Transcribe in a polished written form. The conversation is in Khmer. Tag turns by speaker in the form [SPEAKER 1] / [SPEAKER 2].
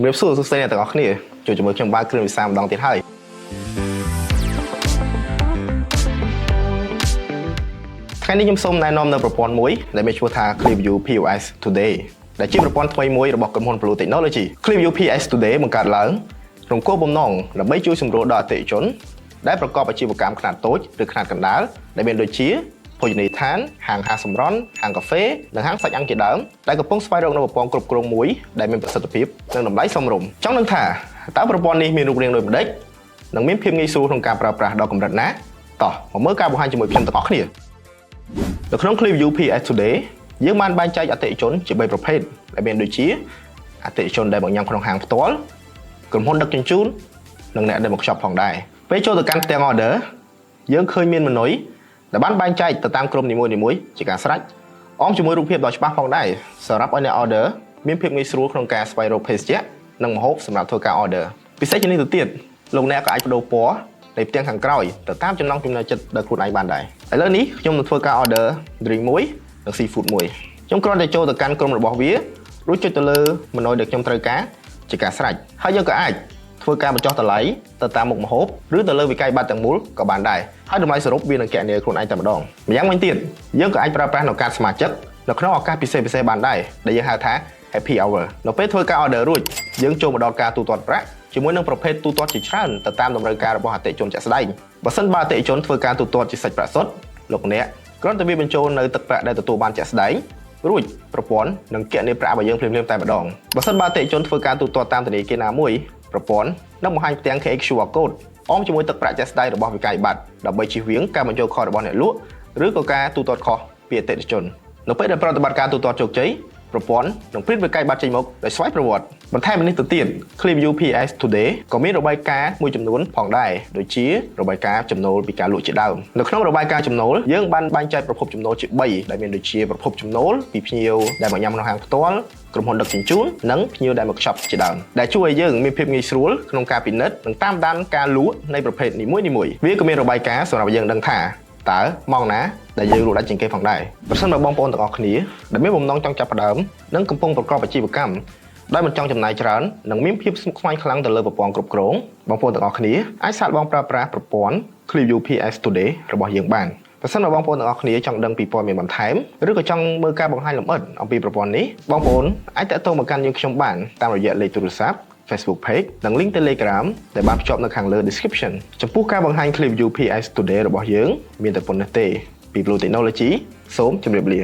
[SPEAKER 1] ជំរាបសួរអ្នកទាំងអស់គ្នាចូលជាមួយខ្ញុំបាទគ្រឿងវិសាម្ដងទៀតហើយថ្ងៃនេះខ្ញុំសូមណែនាំនៅប្រព័ន្ធមួយដែលមានឈ្មោះថា ClearView POS Today ដែលជាប្រព័ន្ធថ្មីមួយរបស់ក្រុមហ៊ុន Blue Technology ClearView POS Today បង្កើតឡើងក្នុងគោលបំណងដើម្បីជួយសម្រួលដល់អតិថិជនដែលប្រកបអាជីវកម្មខ្នាតតូចឬខ្នាតកណ្ដាលដែលមានដូចជាភោជនីយដ្ឋានហាងសម្រន់ហាងកាហ្វេនិងហាងសាច់អាំងជាដើមដែលកំពុងស្វែងរកនូវប្រព័ន្ធគ្រប់គ្រងមួយដែលមានប្រសិទ្ធភាពនិងតម្លៃសមរម្យចង់ដឹងថាតើប្រព័ន្ធនេះមានរូបរាងដូចម្តេចនិងមានភាពងាយស្រួលក្នុងការប្រើប្រាស់ដល់កម្រិតណាតោះមកមើលការបង្ហាញជាមួយខ្ញុំទាំងអស់គ្នានៅក្នុង ClearView POS Today យើងបានបែងចែកអតិថិជនជា3ប្រភេទដែលមានដូចជាអតិថិជនដែលមកញ៉ាំក្នុងហាងផ្ទាល់ក្រុមហ៊ុនដឹកជញ្ជូននិងអ្នកដែលមក shop ផងដែរពេលចូលទៅកាន់ផ្ទាំង order យើងឃើញមានម៉ឺនុយដែលបានបែងចែកទៅតាមក្រុមនីមួយៗជាការស្រេចអមជាមួយរូបភាពដ៏ច្បាស់ផងដែរសម្រាប់ឲ្យអ្នក order មានភាពងាយស្រួលក្នុងការស្វែងរកភេសជ្ជៈនិងម្ហូបសម្រាប់ធ្វើការ order ពិសេសជាងនេះទៅទៀតលោកអ្នកក៏អាចបដូរពណ៌នៃផ្ទាំងខាងក្រោយទៅតាមចំណង់ចំណូលចិត្តដល់ខ្លួនឯងបានដែរឥឡូវនេះខ្ញុំនឹងធ្វើការ order drink មួយនិង seafood មួយខ្ញុំគ្រាន់តែចូលទៅកាន់ក្រុមរបស់វារួចចុចទៅលើម៉ឺនុយដែលខ្ញុំត្រូវការជាការស្រេចហើយយើងក៏អាចធ្វើការបញ្ចុះតម្លៃទៅតាមមុខម្ហូបឬទៅលើវិក័យប័ណ្ណទាំងមូលក៏បានដែរហើយតម្លៃសរុបវានឹងគណនាខ្លួនឯងតែម្ដងម្យ៉ាងវិញទៀតយើងក៏អាចប្រើប្រាស់នៅកាតសមាជិកនៅក្នុងឱកាសពិសេសៗបានដែរដែលយើងហៅថា Happy Hour នៅពេលធ្វើការ order រួចយើងចូលមកដល់ការទូទាត់ប្រាក់ជាមួយនឹងប្រភេទទូទាត់ជាច្រើនទៅតាមតម្រូវការរបស់អតិថិជនជាក់ស្ដែងបើសិនបើអតិថិជនធ្វើការទូទាត់ជាសាច់ប្រាក់សុទ្ធលោកអ្នកគ្រាន់តែវាបញ្ចូលនៅទឹកប្រាក់ដែលទទួលបានជាក់ស្ដែងរួចប្រព័ន្ធនឹងគណនាប្រាក់របស់យើងភ្លាមៗតែម្ដងបើសិនបើអតិថិជនធ្វើការទូទាត់តាមធនាគារណាមួយប្រព័ន្ធនឹងបង្ហាញផ្ទាំង QR code អមជាមួយទឹកប្រាក់ជាក់ស្ដែងរបស់វិក័យប័ណ្ណដើម្បីជៀសវាងការបញ្ចូលខុសរបស់អ្នកលក់ឬក៏ការទូទាត់ខុសពីអតិថិជននៅពេលដែលប្រតិបត្តិការទូទាត់ជោគជ័យប្រព័ន្ធនឹងព្រីតវិក័យប័ណ្ណចេញមកដោយស្វ័យប្រវត្តិបន្ថែមពីនេះទៅទៀត ClearView POS Today ក៏មានរបាយការណ៍មួយចំនួនផងដែរដូចជារបាយការណ៍ចំណូលពីការលក់ជាដើមនៅក្នុងរបាយការណ៍ចំណូលយើងបានបែងចែកប្រភពចំណូលជា3ដែលមានដូចជាប្រភពចំណូលពីភ្ញៀវដែលមកញ៉ាំក្នុងហាងផ្ទាល់ក្រុមហ៊ុនដឹកជញ្ជូននិងភ្ញៀវដែលមក shop ជាដើមដែលជួយឲ្យយើងមានភាពងាយស្រួលក្នុងការពិនិត្យនិងតាមដានការលក់នៃប្រភេទនីមួយៗវាក៏មានរបាយការណ៍សម្រាប់យើងដឹងថាតើម៉ោងណាដែលយើងលក់ដាច់ជាងគេផងដែរប្រសិនបើបងប្អូនទាំងអស់គ្នាដែលមានបំណងចង់ចាប់ផ្ដើមនិងកំពុងប្រកបអាជីវកម្មដោយមិនចង់ចំណាយច្រើននិងមានភាពស្មុគស្មាញខ្លាំងទៅលើប្រព័ន្ធគ្រប់គ្រងបងប្អូនទាំងអស់គ្នាអាចសាកល្បងប្រើប្រាស់ប្រព័ន្ធ ClearView POS Today របស់យើងបានប្រសិនបើបងប្អូនទាំងអស់គ្នាចង់ដឹងពីព័ត៌មានបន្ថែមឬក៏ចង់មើលការបង្ហាញលម្អិតអំពីប្រព័ន្ធនេះបងប្អូនអាចតាក់ទងមកកាន់យើងខ្ញុំបានតាមរយៈលេខទូរស័ព្ទ Facebook Page និង Link Telegram ដែលបានភ្ជាប់នៅខាងលើ description ចំពោះការបង្ហាញ ClearView POS Today របស់យើងមានតែប៉ុណ្ណេះទេពី Blue Technology សូមជម្រាបលា